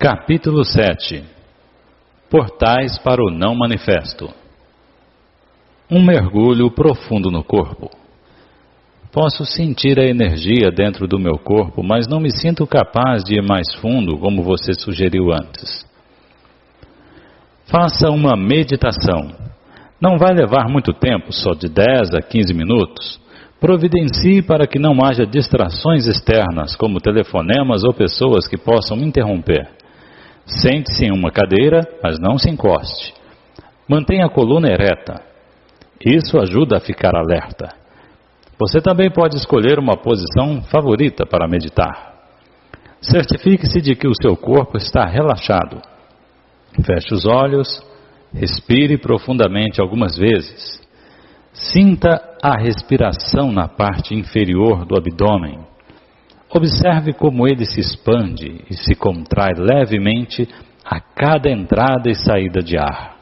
Capítulo 7. Portais para o não manifesto. Um mergulho profundo no corpo. Posso sentir a energia dentro do meu corpo, mas não me sinto capaz de ir mais fundo, como você sugeriu antes. Faça uma meditação. Não vai levar muito tempo, só de 10 a 15 minutos. Providencie para que não haja distrações externas, como telefonemas ou pessoas que possam interromper. Sente-se em uma cadeira, mas não se encoste. Mantenha a coluna ereta. Isso ajuda a ficar alerta. Você também pode escolher uma posição favorita para meditar. Certifique-se de que o seu corpo está relaxado. Feche os olhos, respire profundamente algumas vezes. Sinta a respiração na parte inferior do abdômen. Observe como ele se expande e se contrai levemente a cada entrada e saída de ar.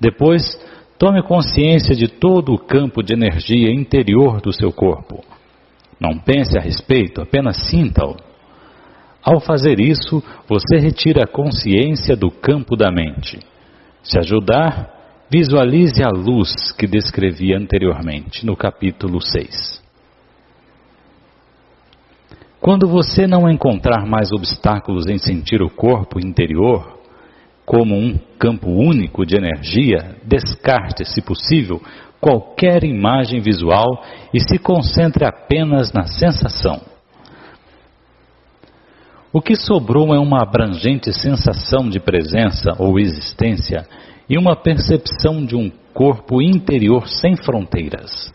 Depois, tome consciência de todo o campo de energia interior do seu corpo. Não pense a respeito, apenas sinta-o. Ao fazer isso, você retira a consciência do campo da mente. Se ajudar, visualize a luz que descrevi anteriormente no capítulo 6. Quando você não encontrar mais obstáculos em sentir o corpo interior, como um campo único de energia, descarte, se possível, qualquer imagem visual e se concentre apenas na sensação. O que sobrou é uma abrangente sensação de presença ou existência e uma percepção de um corpo interior sem fronteiras.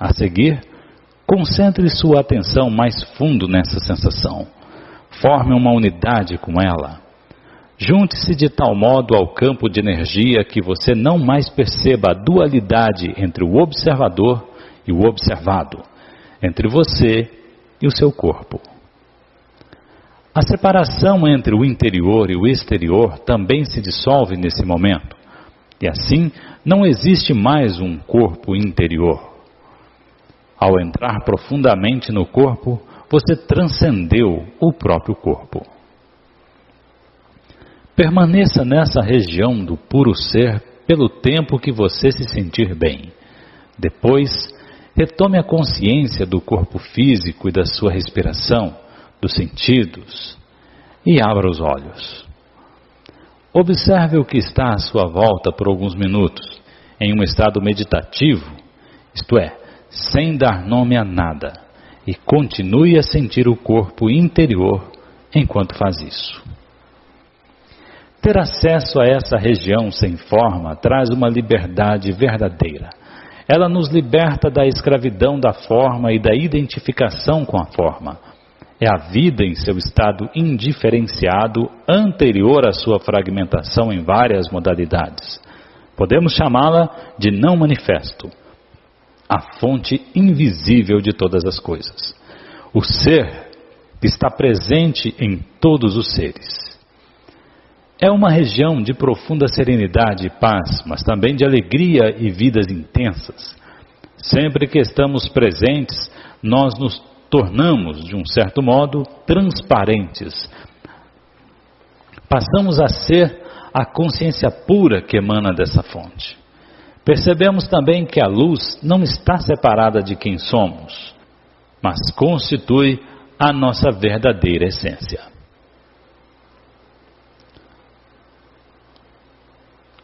A seguir, concentre sua atenção mais fundo nessa sensação. Forme uma unidade com ela. Junte-se de tal modo ao campo de energia que você não mais perceba a dualidade entre o observador e o observado, entre você e o seu corpo. A separação entre o interior e o exterior também se dissolve nesse momento, e assim não existe mais um corpo interior. Ao entrar profundamente no corpo, você transcendeu o próprio corpo. Permaneça nessa região do puro ser pelo tempo que você se sentir bem. Depois, retome a consciência do corpo físico e da sua respiração, dos sentidos, e abra os olhos. Observe o que está à sua volta por alguns minutos, em um estado meditativo, isto é, sem dar nome a nada, e continue a sentir o corpo interior enquanto faz isso. Ter acesso a essa região sem forma traz uma liberdade verdadeira. Ela nos liberta da escravidão da forma e da identificação com a forma. É a vida em seu estado indiferenciado anterior à sua fragmentação em várias modalidades. Podemos chamá-la de não manifesto. A fonte invisível de todas as coisas. O ser que está presente em todos os seres. É uma região de profunda serenidade e paz, mas também de alegria e vidas intensas. Sempre que estamos presentes, nós nos tornamos, de um certo modo, transparentes. Passamos a ser a consciência pura que emana dessa fonte. Percebemos também que a luz não está separada de quem somos, mas constitui a nossa verdadeira essência.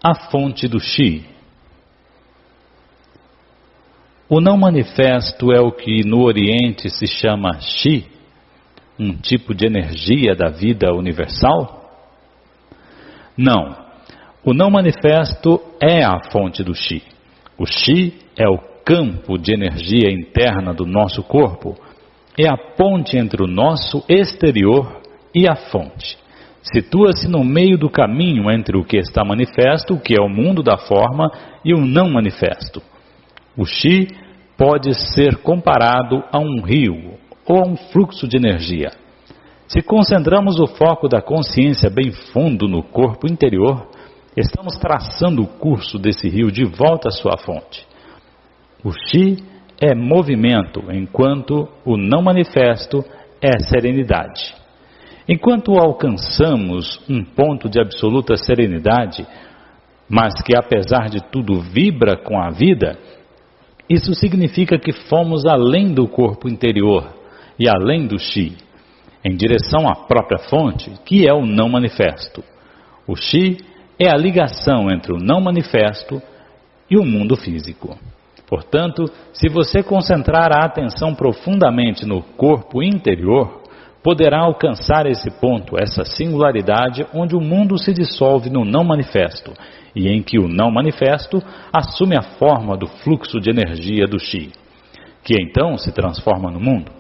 A fonte do Chi. O não manifesto é o que no Oriente se chama Chi, um tipo de energia da vida universal? Não. O não manifesto é a fonte do Chi. O Chi é o campo de energia interna do nosso corpo. É a ponte entre o nosso exterior e a fonte. Situa-se no meio do caminho entre o que está manifesto, o que é o mundo da forma, e o não manifesto. O Chi pode ser comparado a um rio ou a um fluxo de energia. Se concentramos o foco da consciência bem fundo no corpo interior, estamos traçando o curso desse rio de volta à sua fonte. O Chi é movimento, enquanto o não manifesto é serenidade. Enquanto alcançamos um ponto de absoluta serenidade, mas que apesar de tudo vibra com a vida, isso significa que fomos além do corpo interior e além do Chi, em direção à própria fonte, que é o não manifesto. O Chi é a ligação entre o não manifesto e o mundo físico. Portanto, se você concentrar a atenção profundamente no corpo interior, poderá alcançar esse ponto, essa singularidade onde o mundo se dissolve no não manifesto e em que o não manifesto assume a forma do fluxo de energia do Chi, que então se transforma no mundo.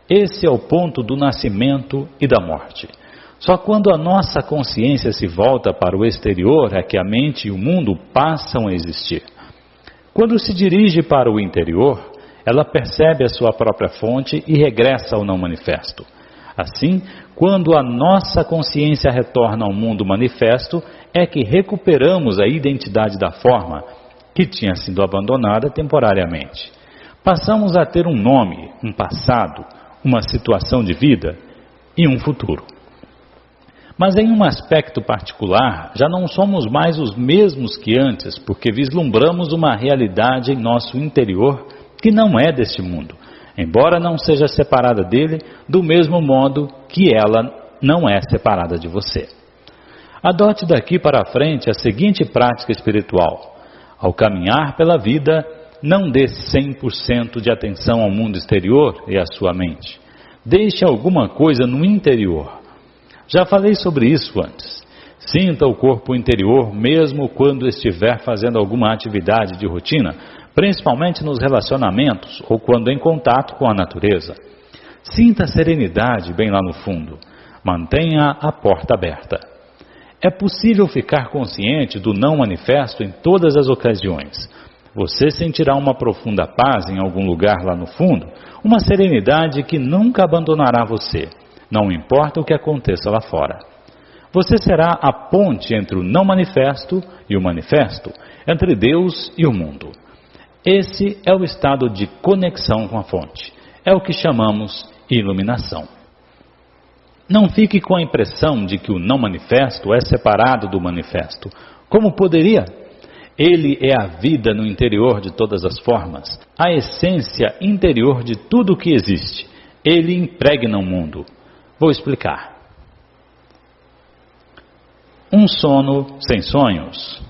Esse é o ponto do nascimento e da morte. Só quando a nossa consciência se volta para o exterior é que a mente e o mundo passam a existir. Quando se dirige para o interior, ela percebe a sua própria fonte e regressa ao não manifesto. Assim, quando a nossa consciência retorna ao mundo manifesto, é que recuperamos a identidade da forma que tinha sido abandonada temporariamente. Passamos a ter um nome, um passado, uma situação de vida e um futuro. Mas em um aspecto particular, já não somos mais os mesmos que antes, porque vislumbramos uma realidade em nosso interior que não é deste mundo, embora não seja separada dele, do mesmo modo que ela não é separada de você. Adote daqui para frente a seguinte prática espiritual. Ao caminhar pela vida, não dê 100% de atenção ao mundo exterior e à sua mente. Deixe alguma coisa no interior. Já falei sobre isso antes. Sinta o corpo interior mesmo quando estiver fazendo alguma atividade de rotina, principalmente nos relacionamentos ou quando em contato com a natureza. Sinta a serenidade bem lá no fundo. Mantenha a porta aberta. É possível ficar consciente do não manifesto em todas as ocasiões. Você sentirá uma profunda paz em algum lugar lá no fundo, uma serenidade que nunca abandonará você, não importa o que aconteça lá fora. Você será a ponte entre o não manifesto e o manifesto, entre Deus e o mundo. Esse é o estado de conexão com a fonte. É o que chamamos iluminação. Não fique com a impressão de que o não manifesto é separado do manifesto. Como poderia? Ele é a vida no interior de todas as formas, a essência interior de tudo o que existe. Ele impregna o mundo. Vou explicar. Um sono sem sonhos.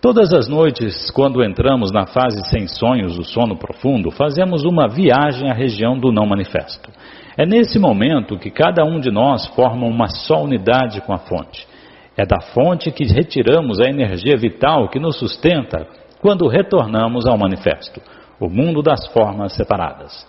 Todas as noites, quando entramos na fase sem sonhos do sono profundo, fazemos uma viagem à região do não manifesto. É nesse momento que cada um de nós forma uma só unidade com a fonte. É da fonte que retiramos a energia vital que nos sustenta quando retornamos ao manifesto, o mundo das formas separadas.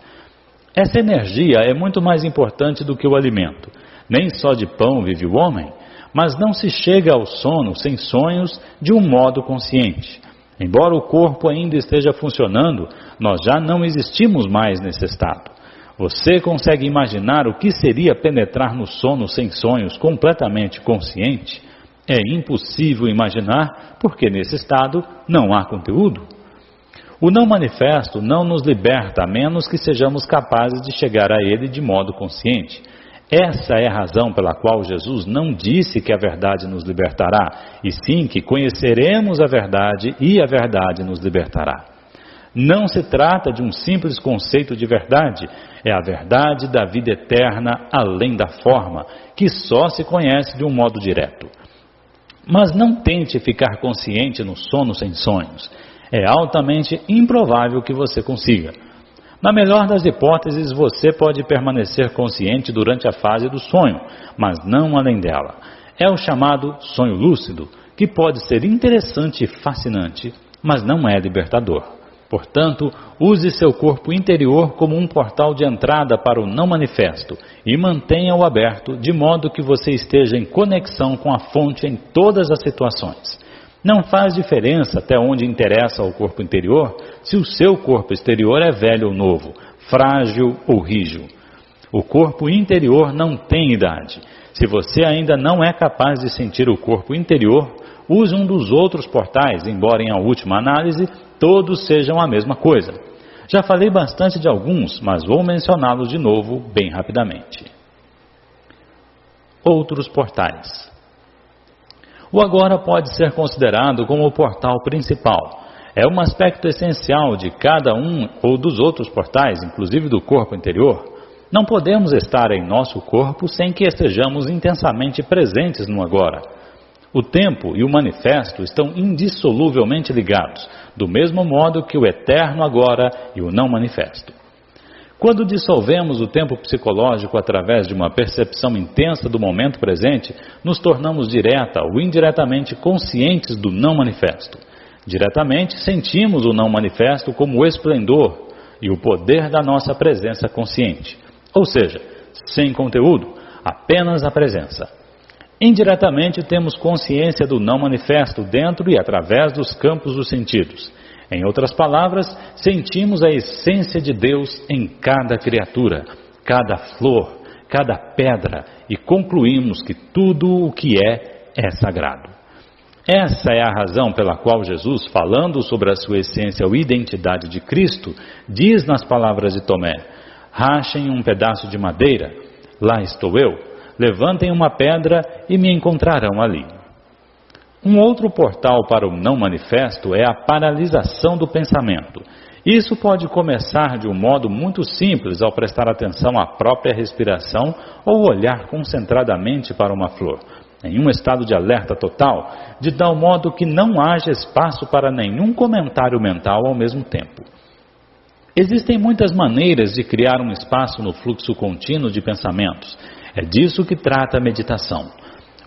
Essa energia é muito mais importante do que o alimento. Nem só de pão vive o homem, mas não se chega ao sono sem sonhos de um modo consciente. Embora o corpo ainda esteja funcionando, nós já não existimos mais nesse estado. Você consegue imaginar o que seria penetrar no sono sem sonhos completamente consciente? É impossível imaginar, porque nesse estado não há conteúdo. O não manifesto não nos liberta a menos que sejamos capazes de chegar a ele de modo consciente. Essa é a razão pela qual Jesus não disse que a verdade nos libertará, e sim que conheceremos a verdade e a verdade nos libertará. Não se trata de um simples conceito de verdade, é a verdade da vida eterna além da forma, que só se conhece de um modo direto. Mas não tente ficar consciente no sono sem sonhos. É altamente improvável que você consiga. Na melhor das hipóteses, você pode permanecer consciente durante a fase do sonho, mas não além dela. É o chamado sonho lúcido, que pode ser interessante e fascinante, mas não é libertador. Portanto, use seu corpo interior como um portal de entrada para o não manifesto e mantenha-o aberto de modo que você esteja em conexão com a fonte em todas as situações. Não faz diferença até onde interessa ao corpo interior se o seu corpo exterior é velho ou novo, frágil ou rijo. O corpo interior não tem idade. Se você ainda não é capaz de sentir o corpo interior, use um dos outros portais, embora em a última análise todos sejam a mesma coisa. Já falei bastante de alguns, mas vou mencioná-los de novo bem rapidamente. outros portais. O agora pode ser considerado como o portal principal. É um aspecto essencial de cada um ou dos outros portais, inclusive do corpo interior. Não podemos estar em nosso corpo sem que estejamos intensamente presentes no agora. O tempo e o manifesto estão indissoluvelmente ligados, do mesmo modo que o eterno agora e o não manifesto. Quando dissolvemos o tempo psicológico através de uma percepção intensa do momento presente, nos tornamos direta ou indiretamente conscientes do não manifesto. Diretamente sentimos o não manifesto como o esplendor e o poder da nossa presença consciente. Ou seja, sem conteúdo, apenas a presença. Indiretamente temos consciência do não manifesto dentro e através dos campos dos sentidos. Em outras palavras, sentimos a essência de Deus em cada criatura, cada flor, cada pedra e concluímos que tudo o que é sagrado. Essa é a razão pela qual Jesus, falando sobre a sua essência ou identidade de Cristo, diz nas palavras de Tomé: rachem um pedaço de madeira, lá estou eu, levantem uma pedra e me encontrarão ali. Um outro portal para o não manifesto é a paralisação do pensamento. Isso pode começar de um modo muito simples ao prestar atenção à própria respiração ou olhar concentradamente para uma flor, em um estado de alerta total, de tal modo que não haja espaço para nenhum comentário mental ao mesmo tempo. Existem muitas maneiras de criar um espaço no fluxo contínuo de pensamentos. É disso que trata a meditação.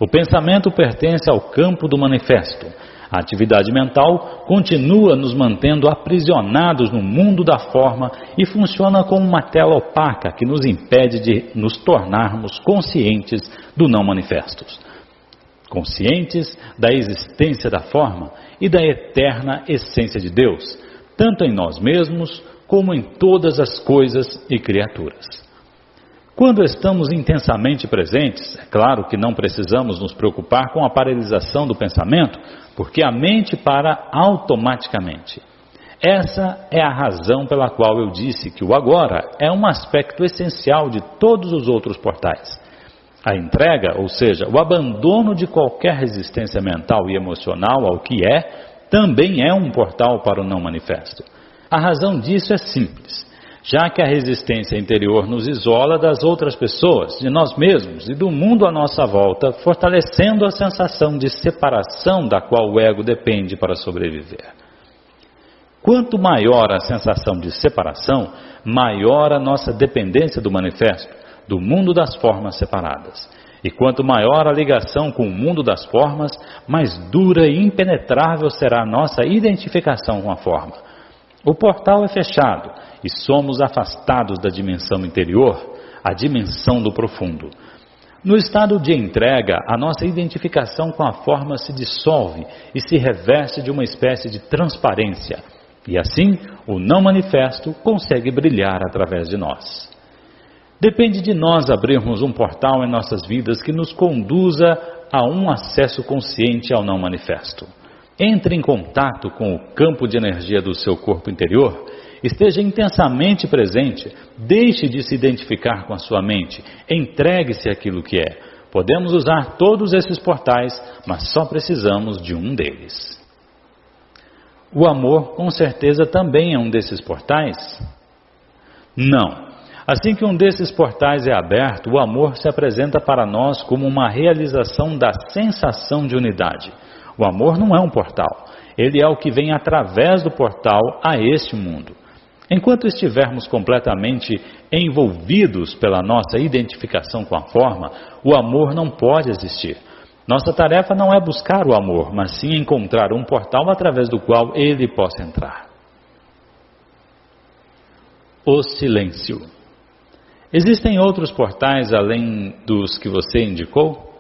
O pensamento pertence ao campo do manifesto. A atividade mental continua nos mantendo aprisionados no mundo da forma e funciona como uma tela opaca que nos impede de nos tornarmos conscientes do não manifestos. Conscientes da existência da forma e da eterna essência de Deus, tanto em nós mesmos como em todas as coisas e criaturas. Quando estamos intensamente presentes, é claro que não precisamos nos preocupar com a paralisação do pensamento, porque a mente para automaticamente. Essa é a razão pela qual eu disse que o agora é um aspecto essencial de todos os outros portais. A entrega, ou seja, o abandono de qualquer resistência mental e emocional ao que é, também é um portal para o não manifesto. A razão disso é simples. Já que a resistência interior nos isola das outras pessoas, de nós mesmos e do mundo à nossa volta, fortalecendo a sensação de separação da qual o ego depende para sobreviver. Quanto maior a sensação de separação, maior a nossa dependência do manifesto, do mundo das formas separadas. E quanto maior a ligação com o mundo das formas, mais dura e impenetrável será a nossa identificação com a forma. O portal é fechado e somos afastados da dimensão interior, a dimensão do profundo. No estado de entrega, a nossa identificação com a forma se dissolve e se reveste de uma espécie de transparência. E assim, o não manifesto consegue brilhar através de nós. Depende de nós abrirmos um portal em nossas vidas que nos conduza a um acesso consciente ao não manifesto. Entre em contato com o campo de energia do seu corpo interior, esteja intensamente presente, deixe de se identificar com a sua mente, entregue-se àquilo que é. Podemos usar todos esses portais, mas só precisamos de um deles. O amor, com certeza, também é um desses portais? Não. Assim que um desses portais é aberto, o amor se apresenta para nós como uma realização da sensação de unidade. O amor não é um portal, ele é o que vem através do portal a este mundo. Enquanto estivermos completamente envolvidos pela nossa identificação com a forma, o amor não pode existir. Nossa tarefa não é buscar o amor, mas sim encontrar um portal através do qual ele possa entrar. O silêncio. Existem outros portais além dos que você indicou?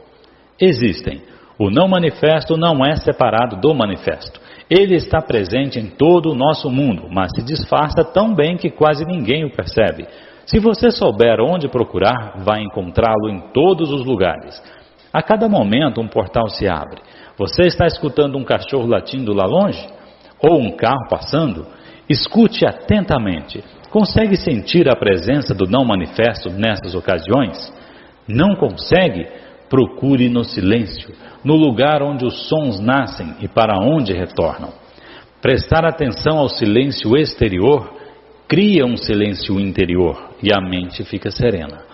Existem. O não manifesto não é separado do manifesto. Ele está presente em todo o nosso mundo, mas se disfarça tão bem que quase ninguém o percebe. Se você souber onde procurar, vai encontrá-lo em todos os lugares. A cada momento um portal se abre. Você está escutando um cachorro latindo lá longe? Ou um carro passando? Escute atentamente. Consegue sentir a presença do não manifesto nessas ocasiões? Não consegue? Procure no silêncio, no lugar onde os sons nascem e para onde retornam. Prestar atenção ao silêncio exterior cria um silêncio interior e a mente fica serena.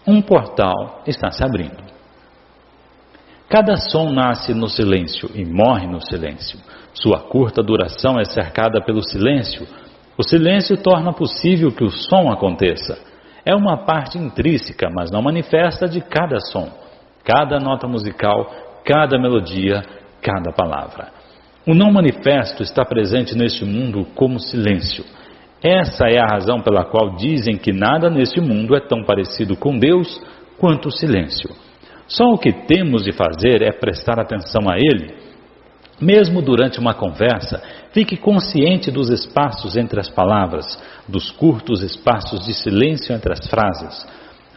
Um portal está se abrindo. Cada som nasce no silêncio e morre no silêncio. Sua curta duração é cercada pelo silêncio. O silêncio torna possível que o som aconteça. É uma parte intrínseca, mas não manifesta de cada som, cada nota musical, cada melodia, cada palavra. O não manifesto está presente neste mundo como silêncio. Essa é a razão pela qual dizem que nada neste mundo é tão parecido com Deus quanto o silêncio. Só o que temos de fazer é prestar atenção a Ele. Mesmo durante uma conversa, fique consciente dos espaços entre as palavras, dos curtos espaços de silêncio entre as frases.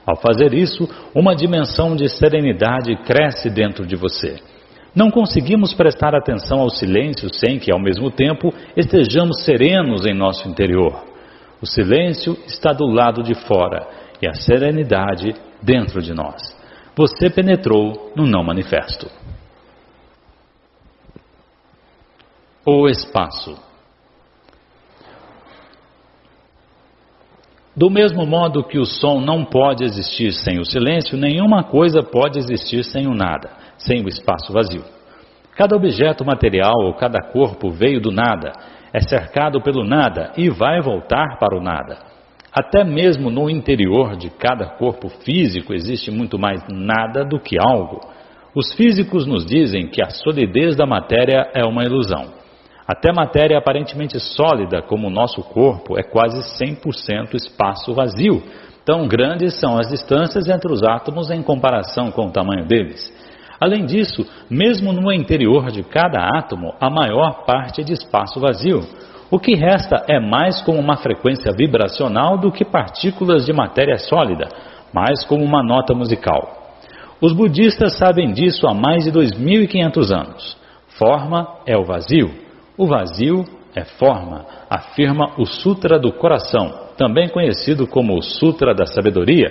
Ao fazer isso, uma dimensão de serenidade cresce dentro de você. Não conseguimos prestar atenção ao silêncio sem que, ao mesmo tempo, estejamos serenos em nosso interior. O silêncio está do lado de fora e a serenidade dentro de nós. Você penetrou no não manifesto. O espaço. Do mesmo modo que o som não pode existir sem o silêncio, nenhuma coisa pode existir sem o nada, sem o espaço vazio. Cada objeto material ou cada corpo veio do nada, é cercado pelo nada e vai voltar para o nada. Até mesmo no interior de cada corpo físico existe muito mais nada do que algo. Os físicos nos dizem que a solidez da matéria é uma ilusão. Até matéria aparentemente sólida, como o nosso corpo, é quase 100% espaço vazio. Tão grandes são as distâncias entre os átomos em comparação com o tamanho deles. Além disso, mesmo no interior de cada átomo, a maior parte é de espaço vazio. O que resta é mais como uma frequência vibracional do que partículas de matéria sólida, mais como uma nota musical. Os budistas sabem disso há mais de 2.500 anos. Forma é o vazio. O vazio é forma, afirma o Sutra do Coração, também conhecido como o Sutra da Sabedoria,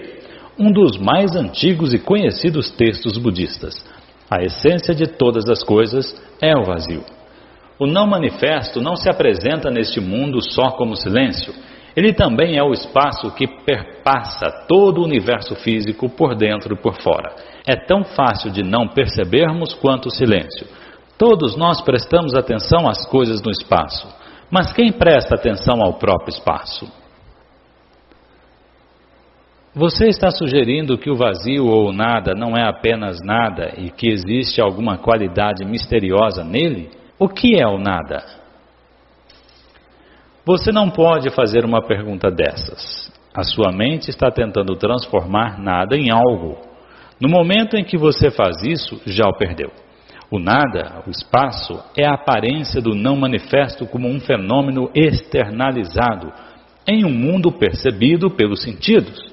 um dos mais antigos e conhecidos textos budistas. A essência de todas as coisas é o vazio. O não manifesto não se apresenta neste mundo só como silêncio. Ele também é o espaço que perpassa todo o universo físico por dentro e por fora. É tão fácil de não percebermos quanto o silêncio. Todos nós prestamos atenção às coisas no espaço, mas quem presta atenção ao próprio espaço? Você está sugerindo que o vazio ou o nada não é apenas nada e que existe alguma qualidade misteriosa nele? O que é o nada? Você não pode fazer uma pergunta dessas. A sua mente está tentando transformar nada em algo. No momento em que você faz isso, já o perdeu. O nada, o espaço, é a aparência do não manifesto como um fenômeno externalizado em um mundo percebido pelos sentidos.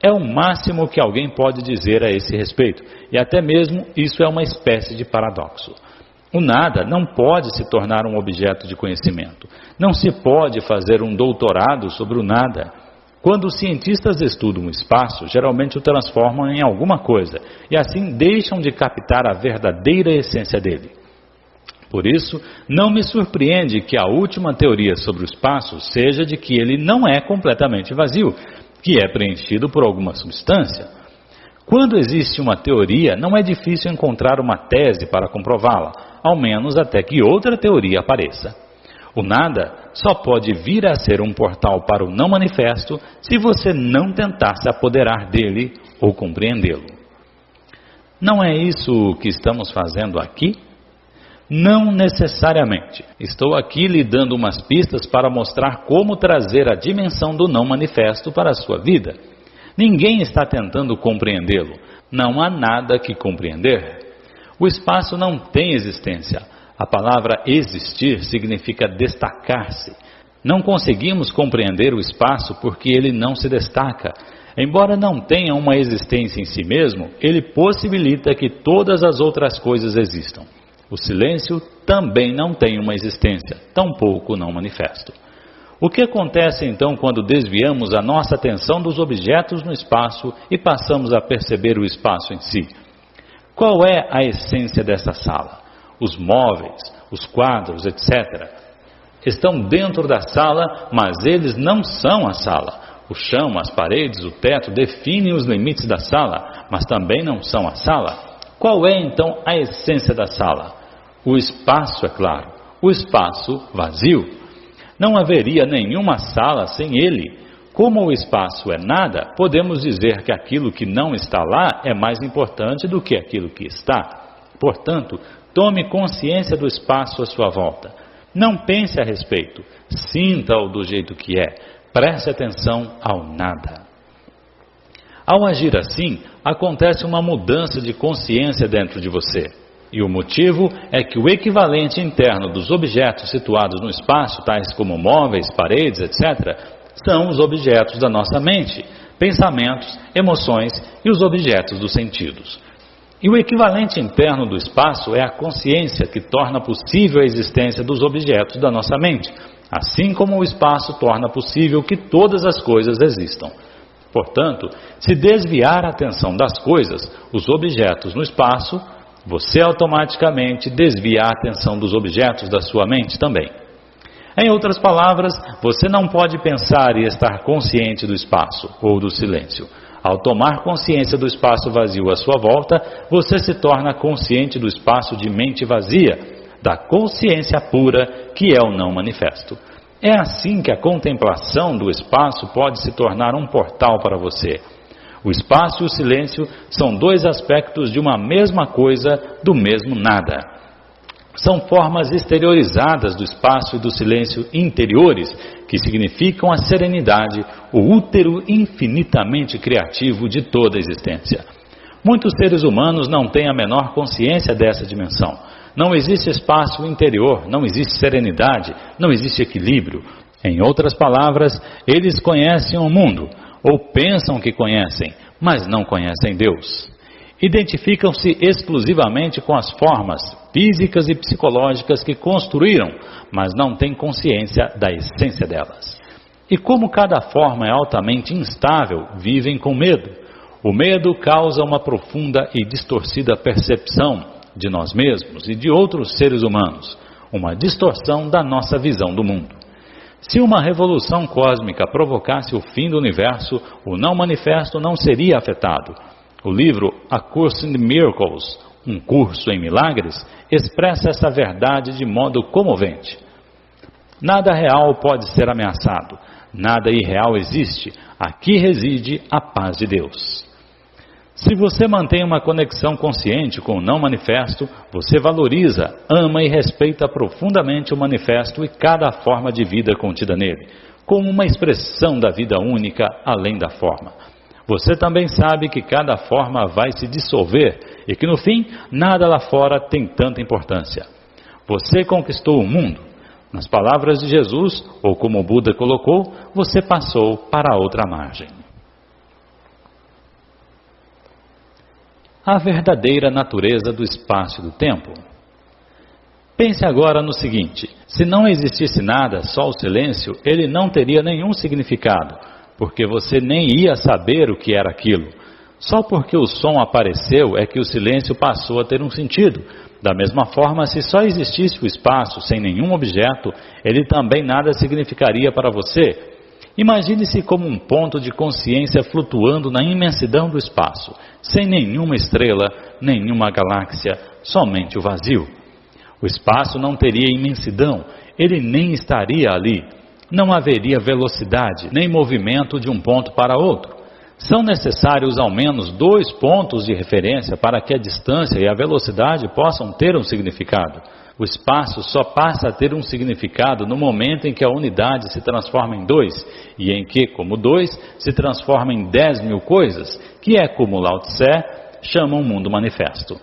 É o máximo que alguém pode dizer a esse respeito, e até mesmo isso é uma espécie de paradoxo. O nada não pode se tornar um objeto de conhecimento. Não se pode fazer um doutorado sobre o nada. Quando os cientistas estudam o espaço, geralmente o transformam em alguma coisa, e assim deixam de captar a verdadeira essência dele. Por isso, não me surpreende que a última teoria sobre o espaço seja de que ele não é completamente vazio, que é preenchido por alguma substância. Quando existe uma teoria, não é difícil encontrar uma tese para comprová-la, ao menos até que outra teoria apareça. O nada só pode vir a ser um portal para o não manifesto se você não tentar se apoderar dele ou compreendê-lo. Não é isso o que estamos fazendo aqui? Não necessariamente. Estou aqui lhe dando umas pistas para mostrar como trazer a dimensão do não manifesto para a sua vida. Ninguém está tentando compreendê-lo. Não há nada que compreender. O espaço não tem existência. A palavra existir significa destacar-se. Não conseguimos compreender o espaço porque ele não se destaca. Embora não tenha uma existência em si mesmo, ele possibilita que todas as outras coisas existam. O silêncio também não tem uma existência, tampouco não manifesto. O que acontece então quando desviamos a nossa atenção dos objetos no espaço e passamos a perceber o espaço em si? Qual é a essência dessa sala? Os móveis, os quadros, etc. estão dentro da sala, mas eles não são a sala. O chão, as paredes, o teto definem os limites da sala, mas também não são a sala. Qual é então a essência da sala? O espaço, é claro. O espaço vazio. Não haveria nenhuma sala sem ele. Como o espaço é nada, podemos dizer que aquilo que não está lá é mais importante do que aquilo que está. Portanto, tome consciência do espaço à sua volta. Não pense a respeito. Sinta-o do jeito que é. Preste atenção ao nada. Ao agir assim, acontece uma mudança de consciência dentro de você. E o motivo é que o equivalente interno dos objetos situados no espaço, tais como móveis, paredes, etc., são os objetos da nossa mente, pensamentos, emoções e os objetos dos sentidos. E o equivalente interno do espaço é a consciência que torna possível a existência dos objetos da nossa mente, assim como o espaço torna possível que todas as coisas existam. Portanto, se desviar a atenção das coisas, os objetos no espaço, você automaticamente desvia a atenção dos objetos da sua mente também. Em outras palavras, você não pode pensar e estar consciente do espaço ou do silêncio. Ao tomar consciência do espaço vazio à sua volta, você se torna consciente do espaço de mente vazia, da consciência pura que é o não manifesto. É assim que a contemplação do espaço pode se tornar um portal para você. O espaço e o silêncio são dois aspectos de uma mesma coisa, do mesmo nada. São formas exteriorizadas do espaço e do silêncio interiores, que significam a serenidade, o útero infinitamente criativo de toda a existência. Muitos seres humanos não têm a menor consciência dessa dimensão. Não existe espaço interior, não existe serenidade, não existe equilíbrio. Em outras palavras, eles conhecem o mundo, ou pensam que conhecem, mas não conhecem Deus. Identificam-se exclusivamente com as formas físicas e psicológicas que construíram, mas não têm consciência da essência delas. E como cada forma é altamente instável, vivem com medo. O medo causa uma profunda e distorcida percepção de nós mesmos e de outros seres humanos, uma distorção da nossa visão do mundo. Se uma revolução cósmica provocasse o fim do universo, o não manifesto não seria afetado. O livro A Course in Miracles, um curso em milagres, expressa essa verdade de modo comovente. Nada real pode ser ameaçado, nada irreal existe, aqui reside a paz de Deus. Se você mantém uma conexão consciente com o não manifesto, você valoriza, ama e respeita profundamente o manifesto e cada forma de vida contida nele, como uma expressão da vida única além da forma. Você também sabe que cada forma vai se dissolver e que no fim nada lá fora tem tanta importância. Você conquistou o mundo. Nas palavras de Jesus, ou como o Buda colocou, você passou para a outra margem. A verdadeira natureza do espaço e do tempo. Pense agora no seguinte: se não existisse nada, só o silêncio, ele não teria nenhum significado, porque você nem ia saber o que era aquilo. Só porque o som apareceu é que o silêncio passou a ter um sentido. Da mesma forma, se só existisse o espaço sem nenhum objeto, ele também nada significaria para você. Imagine-se como um ponto de consciência flutuando na imensidão do espaço, sem nenhuma estrela, nenhuma galáxia, somente o vazio. O espaço não teria imensidão, ele nem estaria ali. Não haveria velocidade, nem movimento de um ponto para outro. São necessários ao menos 2 pontos de referência para que a distância e a velocidade possam ter um significado. O espaço só passa a ter um significado no momento em que a unidade se transforma em 2, e em que, como 2, se transforma em 10.000 coisas, que é como Lao Tse chama um mundo manifesto.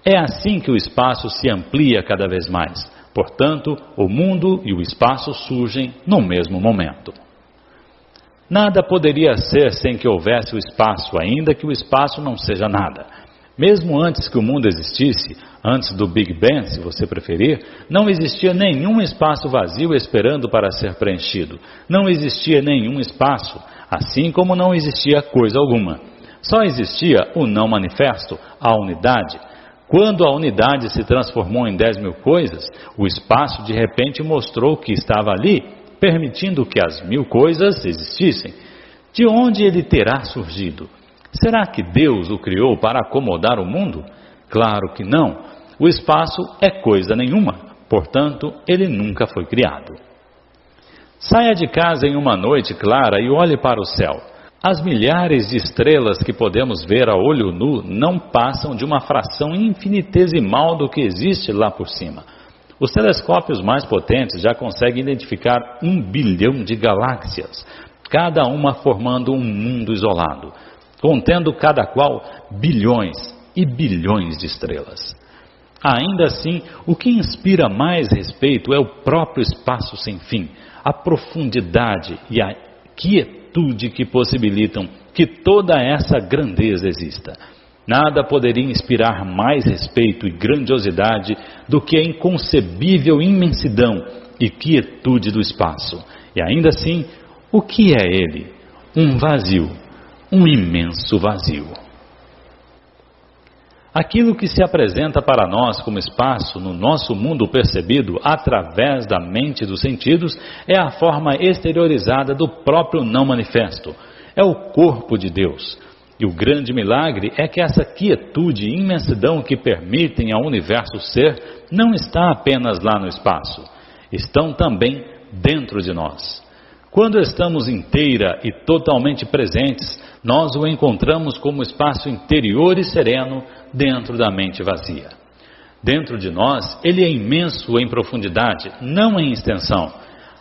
É assim que o espaço se amplia cada vez mais. Portanto, o mundo e o espaço surgem no mesmo momento. Nada poderia ser sem que houvesse o espaço, ainda que o espaço não seja nada. Mesmo antes que o mundo existisse, antes do Big Bang, se você preferir, não existia nenhum espaço vazio esperando para ser preenchido. Não existia nenhum espaço, assim como não existia coisa alguma. Só existia o não manifesto, a unidade. Quando a unidade se transformou em 10.000 coisas, o espaço de repente mostrou que estava ali, permitindo que as 1.000 coisas existissem. De onde ele terá surgido? Será que Deus o criou para acomodar o mundo? Claro que não. O espaço é coisa nenhuma, portanto, ele nunca foi criado. Saia de casa em uma noite clara e olhe para o céu. As milhares de estrelas que podemos ver a olho nu não passam de uma fração infinitesimal do que existe lá por cima. Os telescópios mais potentes já conseguem identificar 1 bilhão de galáxias, cada uma formando um mundo isolado, contendo cada qual bilhões e bilhões de estrelas. Ainda assim, o que inspira mais respeito é o próprio espaço sem fim, a profundidade e a quietude que possibilitam que toda essa grandeza exista. Nada poderia inspirar mais respeito e grandiosidade do que a inconcebível imensidão e quietude do espaço. E ainda assim, o que é ele? Um vazio, um imenso vazio. Aquilo que se apresenta para nós como espaço no nosso mundo percebido através da mente dos sentidos é a forma exteriorizada do próprio não manifesto. É o corpo de Deus. E o grande milagre é que essa quietude e imensidão que permitem ao universo ser não está apenas lá no espaço. Estão também dentro de nós. Quando estamos inteira e totalmente presentes, nós o encontramos como espaço interior e sereno dentro da mente vazia. Dentro de nós, ele é imenso em profundidade, não em extensão.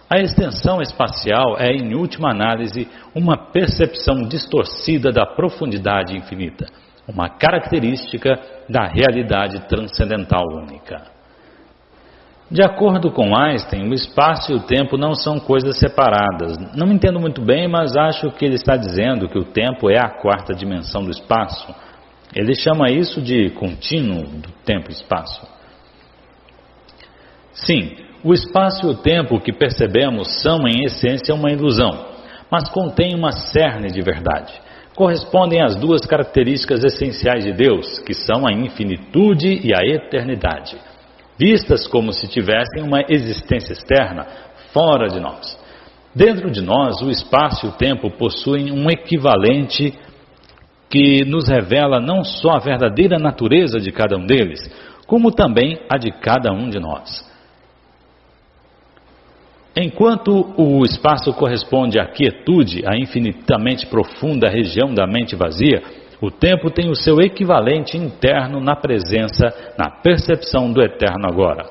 A extensão espacial é, em última análise, uma percepção distorcida da profundidade infinita, uma característica da realidade transcendental única. De acordo com Einstein, o espaço e o tempo não são coisas separadas. Não entendo muito bem, mas acho que ele está dizendo que o tempo é a 4ª dimensão do espaço. Ele chama isso de contínuo do tempo e espaço. Sim, o espaço e o tempo que percebemos são em essência uma ilusão, mas contêm uma cerne de verdade. Correspondem às 2 características essenciais de Deus, que são a infinitude e a eternidade, vistas como se tivessem uma existência externa, fora de nós. Dentro de nós, o espaço e o tempo possuem um equivalente que nos revela não só a verdadeira natureza de cada um deles, como também a de cada um de nós. Enquanto o espaço corresponde à quietude, à infinitamente profunda região da mente vazia, o tempo tem o seu equivalente interno na presença, na percepção do eterno agora.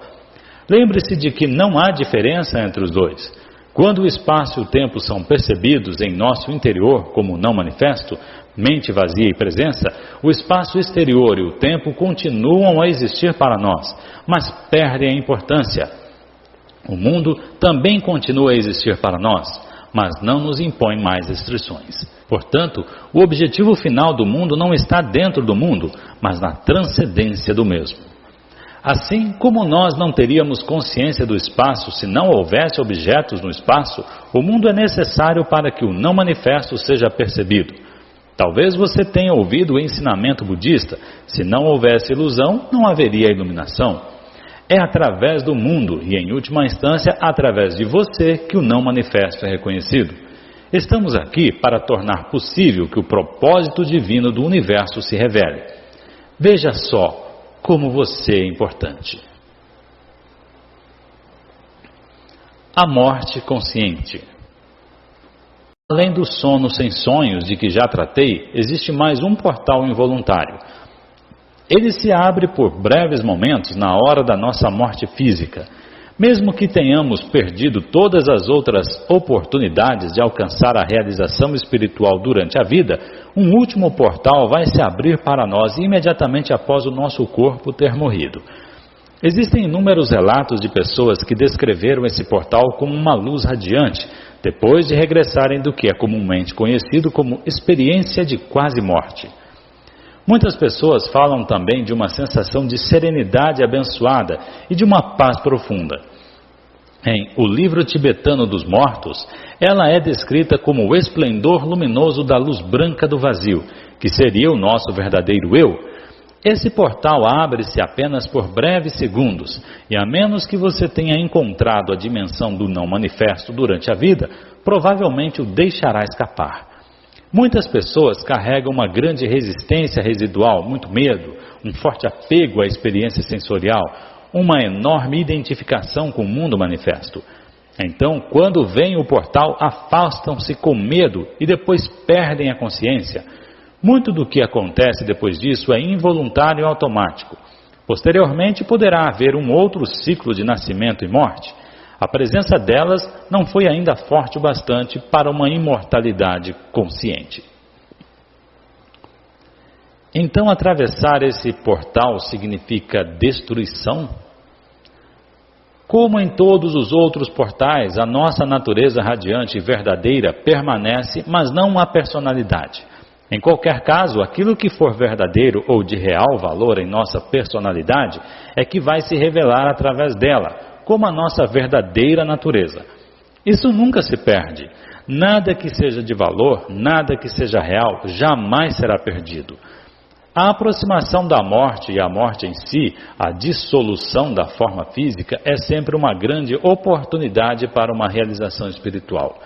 Lembre-se de que não há diferença entre os dois. Quando o espaço e o tempo são percebidos em nosso interior como não manifesto, mente vazia e presença, o espaço exterior e o tempo continuam a existir para nós, mas perdem a importância. O mundo também continua a existir para nós, mas não nos impõe mais restrições. Portanto, o objetivo final do mundo não está dentro do mundo, mas na transcendência do mesmo. Assim como nós não teríamos consciência do espaço se não houvesse objetos no espaço, o mundo é necessário para que o não manifesto seja percebido. Talvez você tenha ouvido o ensinamento budista: se não houvesse ilusão, não haveria iluminação. É através do mundo e, em última instância, através de você que o não manifesto é reconhecido. Estamos aqui para tornar possível que o propósito divino do universo se revele. Veja só como você é importante. A morte consciente. Além do sono sem sonhos de que já tratei, existe mais um portal involuntário. Ele se abre por breves momentos na hora da nossa morte física. Mesmo que tenhamos perdido todas as outras oportunidades de alcançar a realização espiritual durante a vida, um último portal vai se abrir para nós imediatamente após o nosso corpo ter morrido. Existem inúmeros relatos de pessoas que descreveram esse portal como uma luz radiante, depois de regressarem do que é comumente conhecido como experiência de quase morte. Muitas pessoas falam também de uma sensação de serenidade abençoada e de uma paz profunda. Em O Livro Tibetano dos Mortos, ela é descrita como o esplendor luminoso da luz branca do vazio, que seria o nosso verdadeiro eu. Esse portal abre-se apenas por breves segundos, e a menos que você tenha encontrado a dimensão do não manifesto durante a vida, provavelmente o deixará escapar. Muitas pessoas carregam uma grande resistência residual, muito medo, um forte apego à experiência sensorial, uma enorme identificação com o mundo manifesto. Então, quando vem o portal, afastam-se com medo e depois perdem a consciência. Muito do que acontece depois disso é involuntário e automático. Posteriormente, poderá haver um outro ciclo de nascimento e morte. A presença delas não foi ainda forte o bastante para uma imortalidade consciente. Então, atravessar esse portal significa destruição? Como em todos os outros portais, a nossa natureza radiante e verdadeira permanece, mas não a personalidade. Em qualquer caso, aquilo que for verdadeiro ou de real valor em nossa personalidade é que vai se revelar através dela, como a nossa verdadeira natureza. Isso nunca se perde. Nada que seja de valor, nada que seja real, jamais será perdido. A aproximação da morte e a morte em si, a dissolução da forma física, é sempre uma grande oportunidade para uma realização espiritual.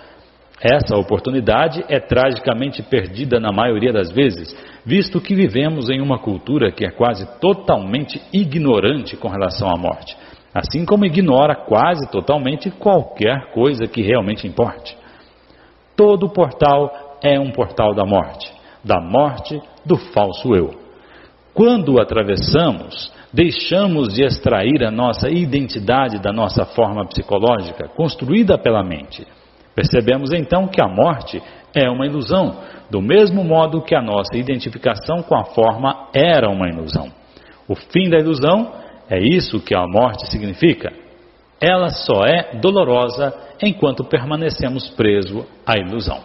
Essa oportunidade é tragicamente perdida na maioria das vezes, visto que vivemos em uma cultura que é quase totalmente ignorante com relação à morte, assim como ignora quase totalmente qualquer coisa que realmente importe. Todo portal é um portal da morte do falso eu. Quando o atravessamos, deixamos de extrair a nossa identidade da nossa forma psicológica, construída pela mente. Percebemos então que a morte é uma ilusão, do mesmo modo que a nossa identificação com a forma era uma ilusão. O fim da ilusão é isso que a morte significa. Ela só é dolorosa enquanto permanecemos presos à ilusão.